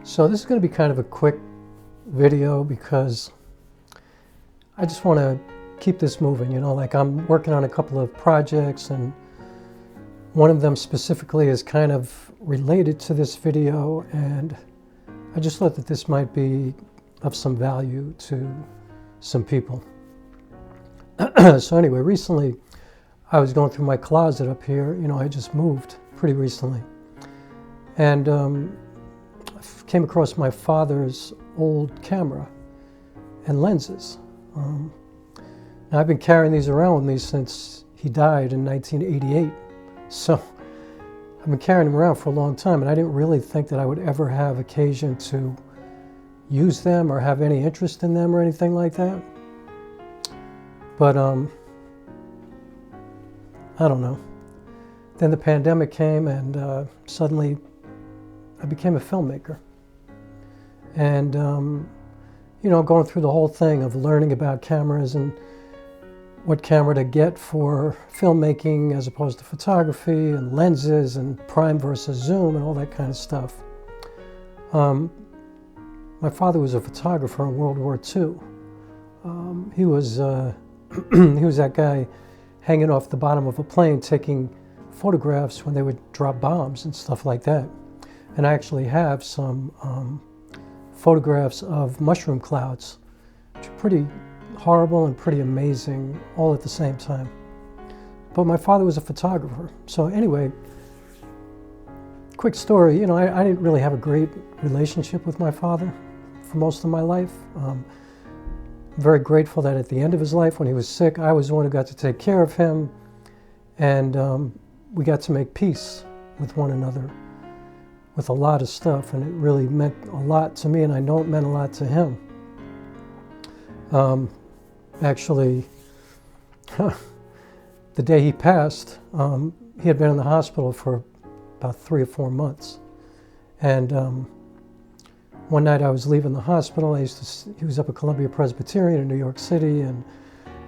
So this is going to be kind of a quick video because I just want to keep this moving, you know, like I'm working on a couple of projects, and one of them specifically is kind of related to this video, and I just thought that this might be of some value to some people. So anyway, recently I was going through my closet up here. You know, I just moved pretty recently, and I came across my father's old camera and lenses. Now I've been carrying these around with me since he died in 1988, so I've been carrying them around for a long time, and I didn't really think that I would ever have occasion to use them or have any interest in them or anything like that. But I don't know. Then the pandemic came, and suddenly I became a filmmaker. And you know, going through the whole thing of learning about cameras and what camera to get for filmmaking as opposed to photography, and lenses and prime versus zoom and all that kind of stuff. My father was a photographer in World War II. He was he was that guy hanging off the bottom of a plane taking photographs when they would drop bombs and stuff like that. And I actually have some photographs of mushroom clouds, which are pretty horrible and pretty amazing all at the same time. But my father was a photographer. So anyway, quick story, you know, I didn't really have a great relationship with my father for most of my life. I'm very grateful that at the end of his life, when he was sick, I was the one who got to take care of him, and we got to make peace with one another with a lot of stuff, and it really meant a lot to me, and I know it meant a lot to him. Actually, the day he passed, he had been in the hospital for about 3 or 4 months, and one night I was leaving the hospital. He was up at Columbia Presbyterian in New York City, and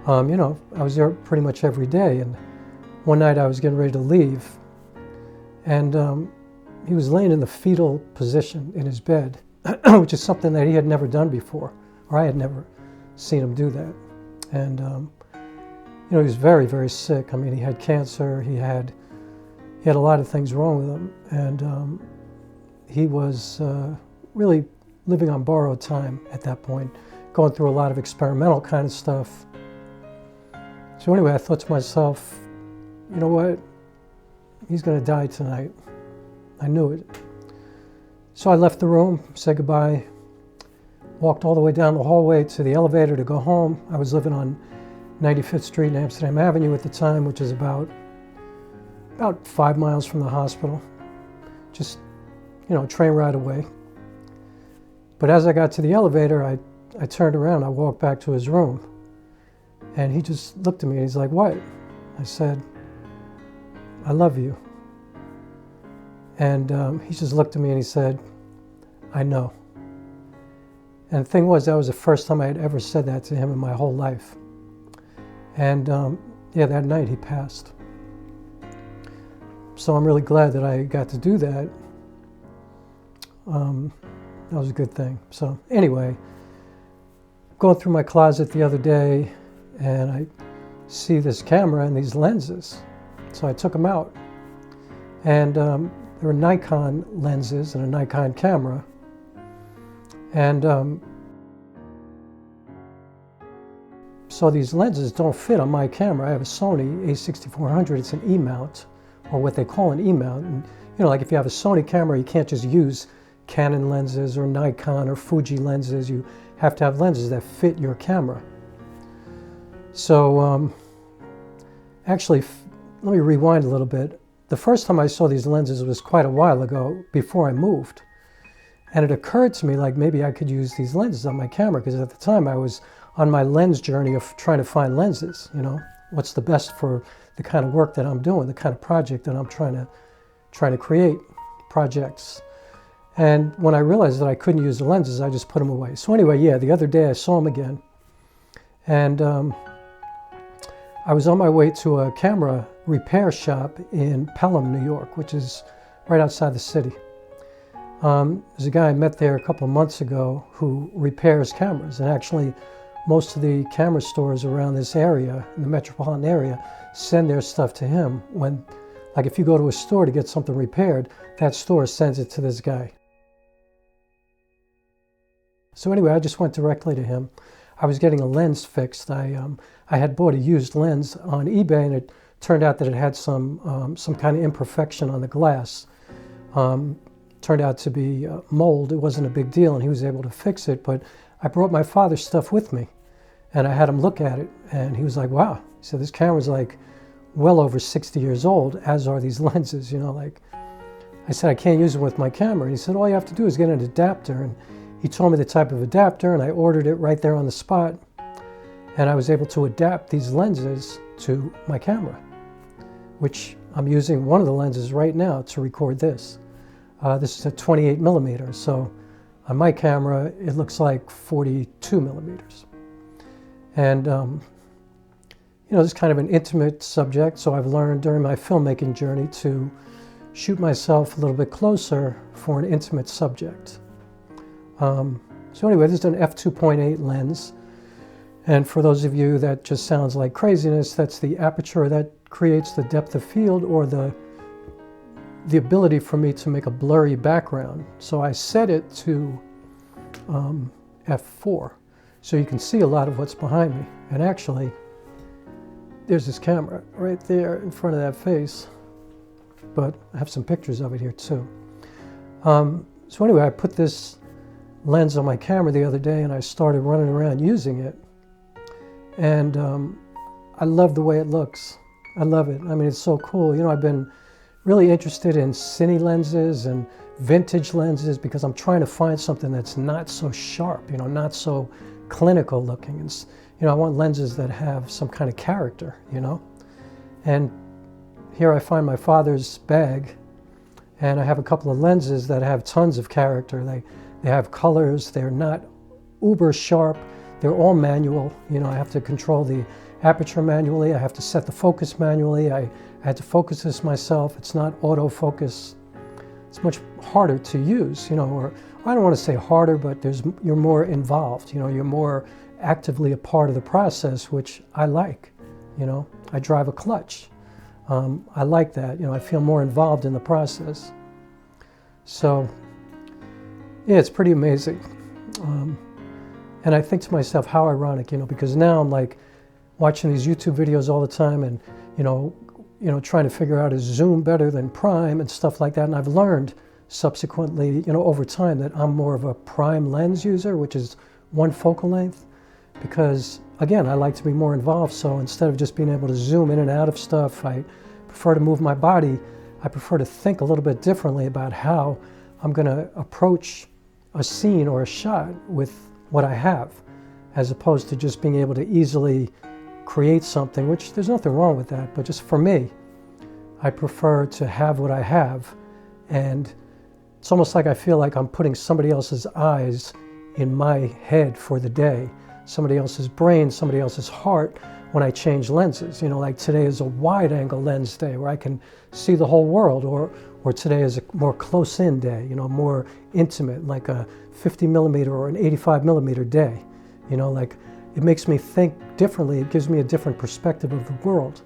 you know, I was there pretty much every day. And one night I was getting ready to leave, and he was laying in the fetal position in his bed, which is something that he had never done before, or I had never seen him do that. And you know, he was very, very sick. I mean, he had cancer. He had a lot of things wrong with him, and he was really living on borrowed time at that point, going through a lot of experimental kind of stuff. So anyway, I thought to myself, you know what? He's going to die tonight. I knew it. So I left the room, said goodbye, walked all the way down the hallway to the elevator to go home. I was living on 95th Street and Amsterdam Avenue at the time, which is about 5 miles from the hospital. Just, you know, a train ride away. But as I got to the elevator, I turned around, I walked back to his room, and he just looked at me and he's like, "What?" I said, "I love you." And he just looked at me and he said, "I know." And the thing was, that was the first time I had ever said that to him in my whole life. And yeah, that night he passed. So I'm really glad that I got to do that. That was a good thing. So anyway, going through my closet the other day, and I see this camera and these lenses. So I took them out. And there were Nikon lenses and a Nikon camera. And so these lenses don't fit on my camera. I have a Sony a6400. It's an E-mount, or what they call an E-mount. And you know, like if you have a Sony camera, you can't just use Canon lenses or Nikon or Fuji lenses. You have to have lenses that fit your camera. So actually, let me rewind a little bit. The first time I saw these lenses was quite a while ago, before I moved. And it occurred to me, like, maybe I could use these lenses on my camera, because at the time I was on my lens journey of trying to find lenses, you know, what's the best for the kind of work that I'm doing, the kind of project that I'm trying to create, projects. And when I realized that I couldn't use the lenses, I just put them away. So anyway, yeah, the other day I saw them again. And I was on my way to a camera repair shop in Pelham, New York, which is right outside the city. There's a guy I met there a couple of months ago who repairs cameras, and actually most of the camera stores around this area, in the metropolitan area, send their stuff to him. When, like if you go to a store to get something repaired, that store sends it to this guy. So anyway, I just went directly to him. I was getting a lens fixed. I had bought a used lens on eBay, and it turned out that it had some kind of imperfection on the glass. Turned out to be mold. It wasn't a big deal, and he was able to fix it. But I brought my father's stuff with me, and I had him look at it, and he was like, wow. He said, this camera's like well over 60 years old, as are these lenses, you know, like. I said, I can't use it with my camera. And he said, all you have to do is get an adapter. And he told me the type of adapter, and I ordered it right there on the spot. And I was able to adapt these lenses to my camera, which I'm using one of the lenses right now to record this. This is a 28 millimeter, so on my camera it looks like 42 millimeters. And you know, this is kind of an intimate subject, so I've learned during my filmmaking journey to shoot myself a little bit closer for an intimate subject. So anyway, this is an f2.8 lens, and for those of you that just sounds like craziness, that's the aperture that creates the depth of field, or the ability for me to make a blurry background. So I set it to f4, so you can see a lot of what's behind me. And actually, there's this camera right there in front of that face, but I have some pictures of it here too. So anyway, I put this lens on my camera the other day, and I started running around using it, and I love the way it looks. I love it. I mean, it's so cool. You know, I've been really interested in Cine lenses and vintage lenses because I'm trying to find something that's not so sharp, you know, not so clinical looking. And, you know, I want lenses that have some kind of character, you know. And here I find my father's bag, and I have a couple of lenses that have tons of character. They have colors. They're not uber sharp. They're all manual. You know, I have to control the aperture manually. I have to set the focus manually. I had to focus this myself. It's not autofocus. It's much harder to use, you know, or I don't want to say harder, but you're more involved. You know, you're more actively a part of the process, which I like. You know, I drive a clutch. I like that. You know, I feel more involved in the process. So, yeah, it's pretty amazing. And I think to myself, how ironic, you know, because now I'm like watching these YouTube videos all the time, and you know, trying to figure out is zoom better than prime and stuff like that. And I've learned subsequently, you know, over time, that I'm more of a prime lens user, which is one focal length, because again, I like to be more involved. So instead of just being able to zoom in and out of stuff, I prefer to move my body. I prefer to think a little bit differently about how I'm going to approach a scene or a shot with what I have, as opposed to just being able to easily create something, which there's nothing wrong with that, but just for me, I prefer to have what I have. And it's almost like I feel like I'm putting somebody else's eyes in my head for the day, somebody else's brain, somebody else's heart when I change lenses. You know, like today is a wide angle lens day where I can see the whole world, or today is a more close-in day, you know, more intimate, like a 50 millimeter or an 85 millimeter day. You know, like it makes me think differently. It gives me a different perspective of the world.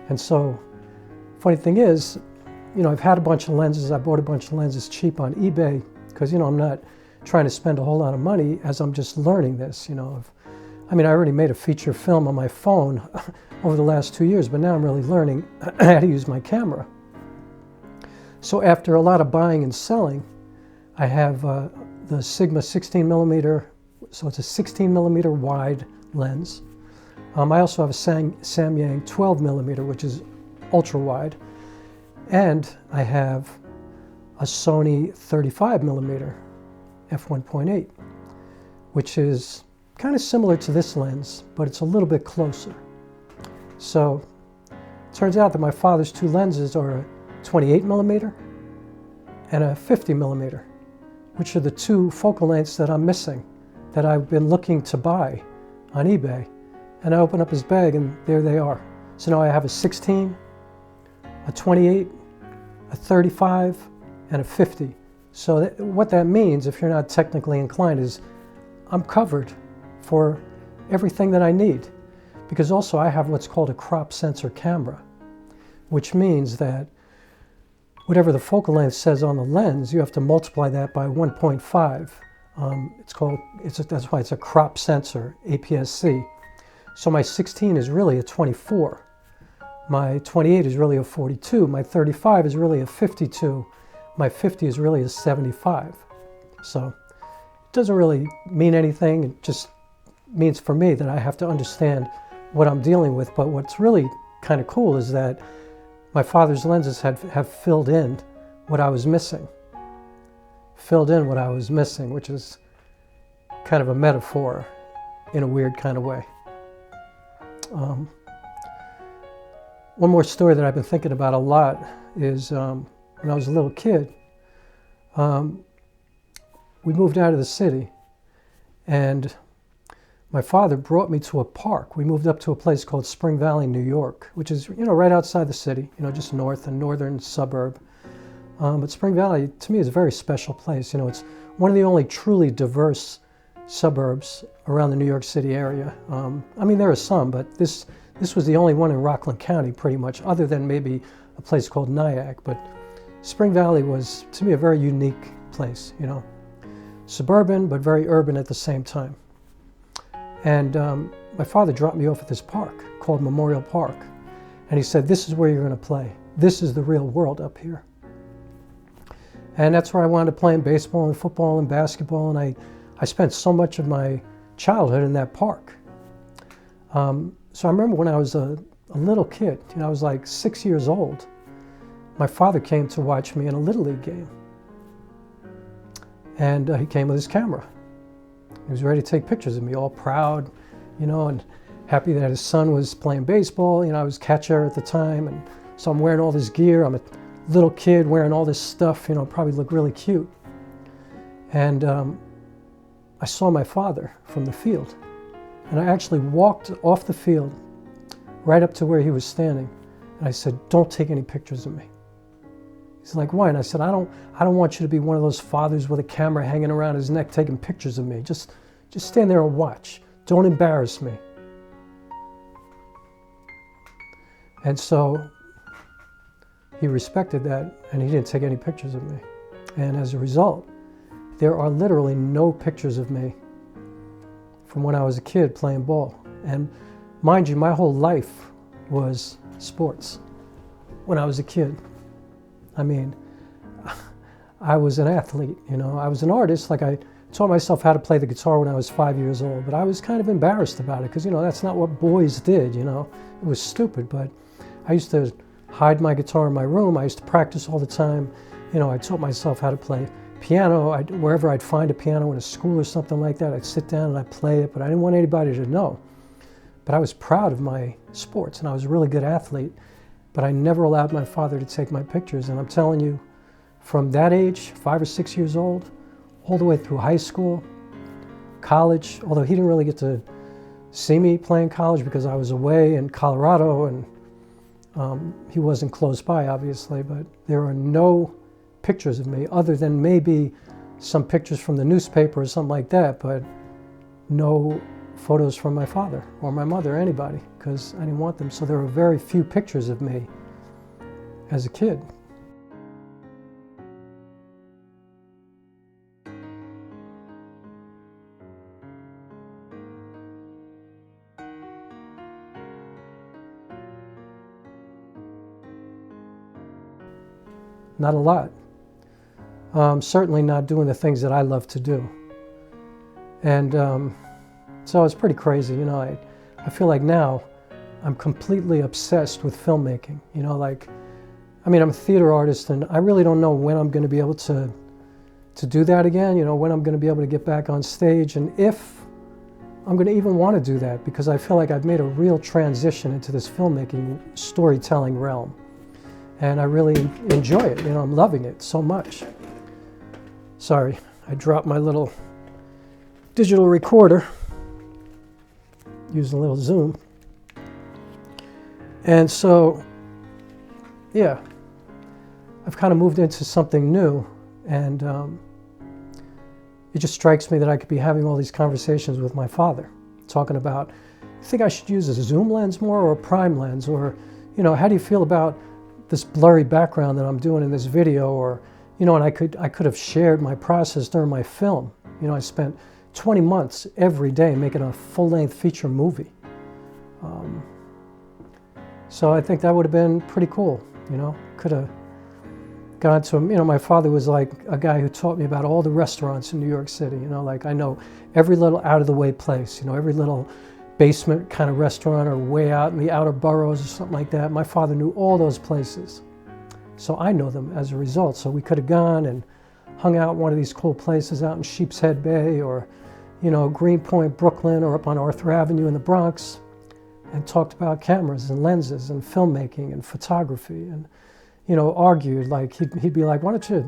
And so, funny thing is, you know, I've had a bunch of lenses. I bought a bunch of lenses cheap on eBay because, you know, I'm not trying to spend a whole lot of money as I'm just learning this, you know. I mean, I already made a feature film on my phone over the last 2 years, but now I'm really learning how to use my camera. So after a lot of buying and selling, I have the Sigma 16 millimeter, so it's a 16 millimeter wide lens. I also have a Samyang 12 millimeter, which is ultra wide. And I have a Sony 35 millimeter f1.8, which is kind of similar to this lens, but it's a little bit closer. So it turns out that my father's two lenses are a 28 millimeter and a 50 millimeter, which are the two focal lengths that I'm missing, that I've been looking to buy on eBay. And I open up his bag and there they are. So now I have a 16, a 28, a 35, and a 50. So what that means, if you're not technically inclined, is I'm covered for everything that I need. Because also I have what's called a crop sensor camera, which means that whatever the focal length says on the lens, you have to multiply that by 1.5. That's why it's a crop sensor, APS-C. So my 16 is really a 24. My 28 is really a 42. My 35 is really a 52. My 50 is really a 75. So it doesn't really mean anything. It just means for me that I have to understand what I'm dealing with. But what's really kind of cool is that my father's lenses have filled in what I was missing. Filled in what I was missing, which is kind of a metaphor in a weird kind of way. One more story that I've been thinking about a lot is when I was a little kid, we moved out of the city, and my father brought me to a park. We moved up to a place called Spring Valley, New York, which is, right outside the city, just north, a northern suburb. But Spring Valley, to me, is a very special place. It's one of the only truly diverse suburbs around the New York City area. There are some, but this was the only one in Rockland County, pretty much, other than maybe a place called Nyack. But Spring Valley was, to me, a very unique place, Suburban, but very urban at the same time. And my father dropped me off at this park called Memorial Park. And he said, this is where you're going to play. This is the real world up here. And that's where I wound up playing baseball and football and basketball. And I spent so much of my childhood in that park. So I remember when I was a little kid, I was like 6 years old, my father came to watch me in a Little League game. And he came with his camera. He was ready to take pictures of me, all proud, and happy that his son was playing baseball. I was catcher at the time, and so I'm wearing all this gear. I'm a little kid wearing all this stuff, probably look really cute. And I saw my father from the field. And I actually walked off the field right up to where he was standing. And I said, don't take any pictures of me. He's like, why? And I said, I don't want you to be one of those fathers with a camera hanging around his neck taking pictures of me. Just stand there and watch. Don't embarrass me. And so he respected that, and he didn't take any pictures of me. And as a result, there are literally no pictures of me from when I was a kid playing ball. And mind you, my whole life was sports when I was a kid. I was an athlete, I was an artist. Like, I taught myself how to play the guitar when I was 5 years old, but I was kind of embarrassed about it because, that's not what boys did, It was stupid, but I used to hide my guitar in my room. I used to practice all the time. I taught myself how to play piano. Wherever I'd find a piano in a school or something like that, I'd sit down and I'd play it, but I didn't want anybody to know. But I was proud of my sports, and I was a really good athlete, but I never allowed my father to take my pictures. And I'm telling you, from that age, 5 or 6 years old, all the way through high school, college, although he didn't really get to see me playing college because I was away in Colorado, and he wasn't close by, obviously, but there are no pictures of me other than maybe some pictures from the newspaper or something like that, but no photos from my father or my mother or anybody, because I didn't want them. So there were very few pictures of me as a kid. Not a lot. Certainly not doing the things that I love to do. And so it's pretty crazy, I feel like now I'm completely obsessed with filmmaking. I'm a theater artist, and I really don't know when I'm going to be able to do that again, when I'm going to be able to get back on stage, and if I'm going to even want to do that, because I feel like I've made a real transition into this filmmaking, storytelling realm. And I really enjoy it, I'm loving it so much. Sorry, I dropped my little digital recorder, using a little zoom. And so, yeah, I've kind of moved into something new, And it just strikes me that I could be having all these conversations with my father, talking about, you think I should use a zoom lens more or a prime lens? Or, you know, how do you feel about this blurry background that I'm doing in this video? Or, you know, and I could have shared my process during my film. You know, I spent 20 months every day making a full-length feature movie. So I think that would have been pretty cool, you know. Could have gone to him. You know, my father was like a guy who taught me about all the restaurants in New York City. You know, like I know every little out-of-the-way place, you know, every little basement kind of restaurant or way out in the outer boroughs or something like that. My father knew all those places. So I know them as a result. So we could have gone and hung out in one of these cool places out in Sheepshead Bay or, you know, Greenpoint, Brooklyn, or up on Arthur Avenue in the Bronx, and talked about cameras and lenses and filmmaking and photography, and, you know, argued. Like he'd be like, why don't you,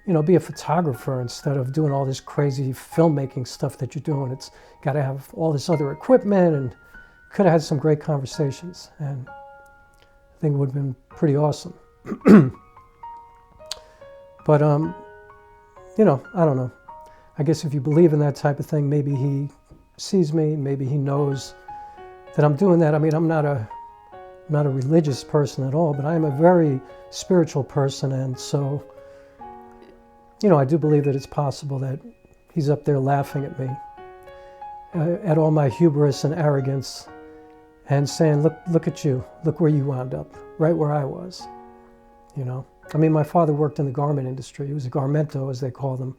you know, be a photographer instead of doing all this crazy filmmaking stuff that you're doing? It's got to have all this other equipment. And could have had some great conversations, and I think it would have been pretty awesome. But you know, I don't know. I guess if you believe in that type of thing, maybe he sees me, maybe he knows that I'm doing that. I mean, I'm not a religious person at all, but I am a very spiritual person, and so, you know, I do believe that it's possible that he's up there laughing at me, at all my hubris and arrogance, and saying, look at you, look where you wound up, right where I was, you know. I mean, my father worked in the garment industry. He was a garmento, as they call them,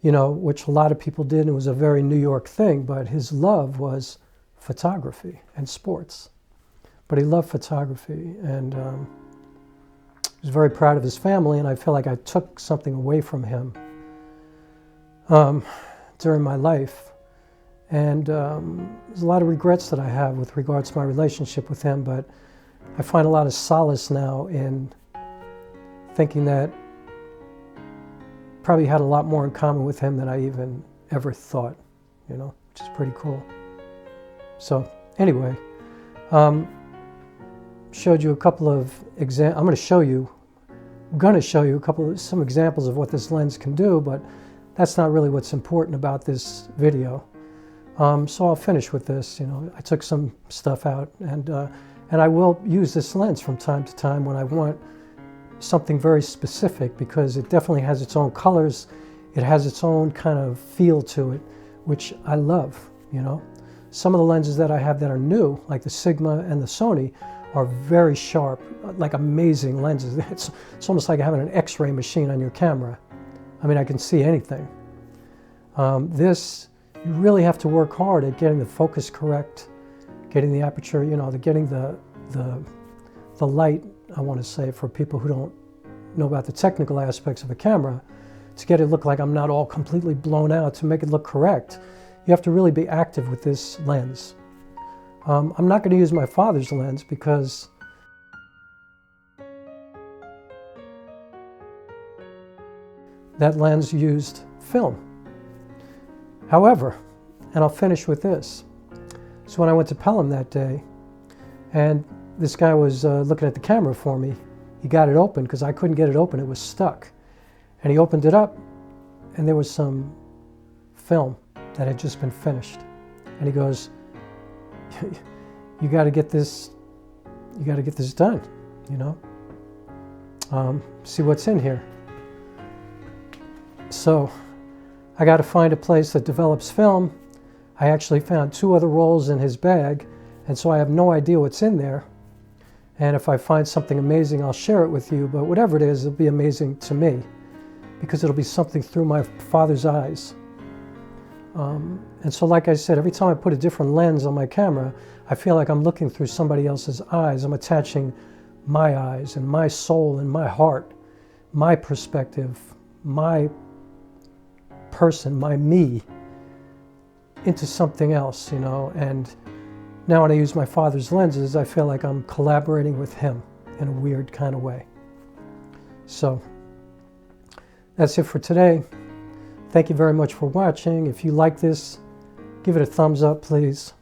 you know, which a lot of people did, and it was a very New York thing, but his love was photography and sports. But he loved photography, and he was very proud of his family, and I feel like I took something away from him during my life. And there's a lot of regrets that I have with regards to my relationship with him, but I find a lot of solace now in thinking that probably had a lot more in common with him than I even ever thought, you know, which is pretty cool. So anyway, showed you a couple of I'm going to show you some examples of what this lens can do, but that's not really what's important about this video. So I'll finish with this. You know, I took some stuff out, and I will use this lens from time to time when I want something very specific, because it definitely has its own colors. It has its own kind of feel to it, which I love, you know. Some of the lenses that I have that are new, like the Sigma and the Sony, are very sharp, like amazing lenses. It's almost like having an X-ray machine on your camera. I mean, I can see anything. This, you really have to work hard at getting the focus correct, getting the aperture, you know, getting the light, I want to say, for people who don't know about the technical aspects of a camera, to get it look like I'm not all completely blown out, to make it look correct. You have to really be active with this lens. I'm not going to use my father's lens because that lens used film. However, and I'll finish with this. So when I went to Pelham that day, and this guy was looking at the camera for me, he got it open because I couldn't get it open, it was stuck. And he opened it up, and there was some film that had just been finished. And he goes, you got to get this done, you know. See what's in here. So I got to find a place that develops film. I actually found 2 other rolls in his bag, and so I have no idea what's in there. And if I find something amazing, I'll share it with you, but whatever it is, it'll be amazing to me, because it'll be something through my father's eyes. And so, like I said, every time I put a different lens on my camera, I feel like I'm looking through somebody else's eyes. I'm attaching my eyes and my soul and my heart, my perspective, my person, my me, into something else, you know. And now when I use my father's lenses, I feel like I'm collaborating with him in a weird kind of way. So that's it for today. Thank you very much for watching. If you like this, give it a thumbs up, please.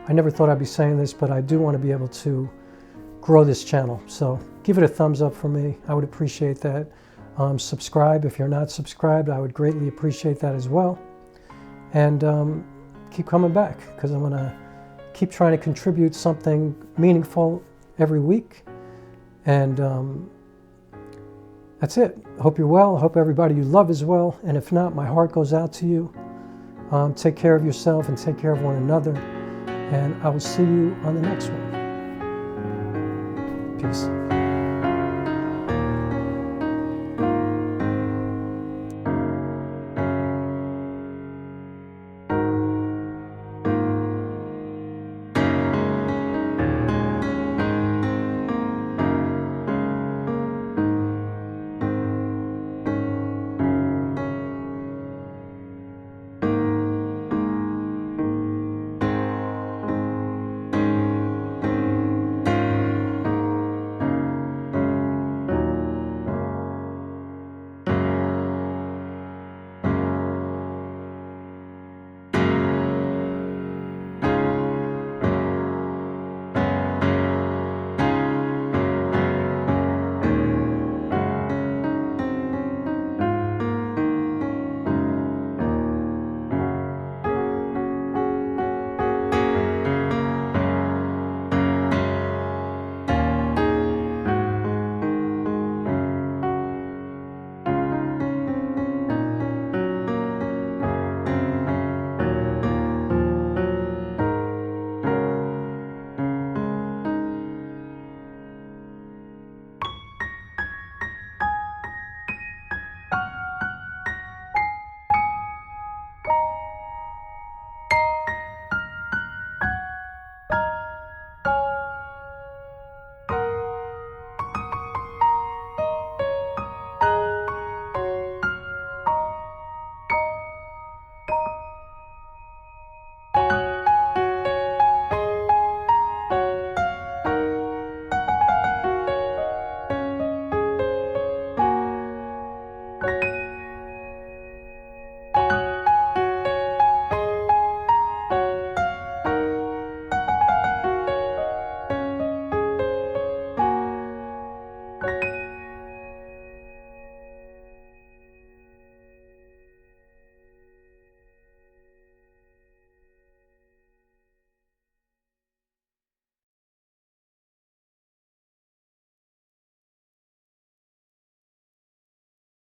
I never thought I'd be saying this, but I do want to be able to grow this channel. So give it a thumbs up for me. I would appreciate that. Subscribe if you're not subscribed. I would greatly appreciate that as well. And keep coming back, because I'm going to keep trying to contribute something meaningful every week. And that's it. Hope you're well. Hope everybody you love is well. And if not, my heart goes out to you. Take care of yourself and take care of one another. And I will see you on the next one. Peace.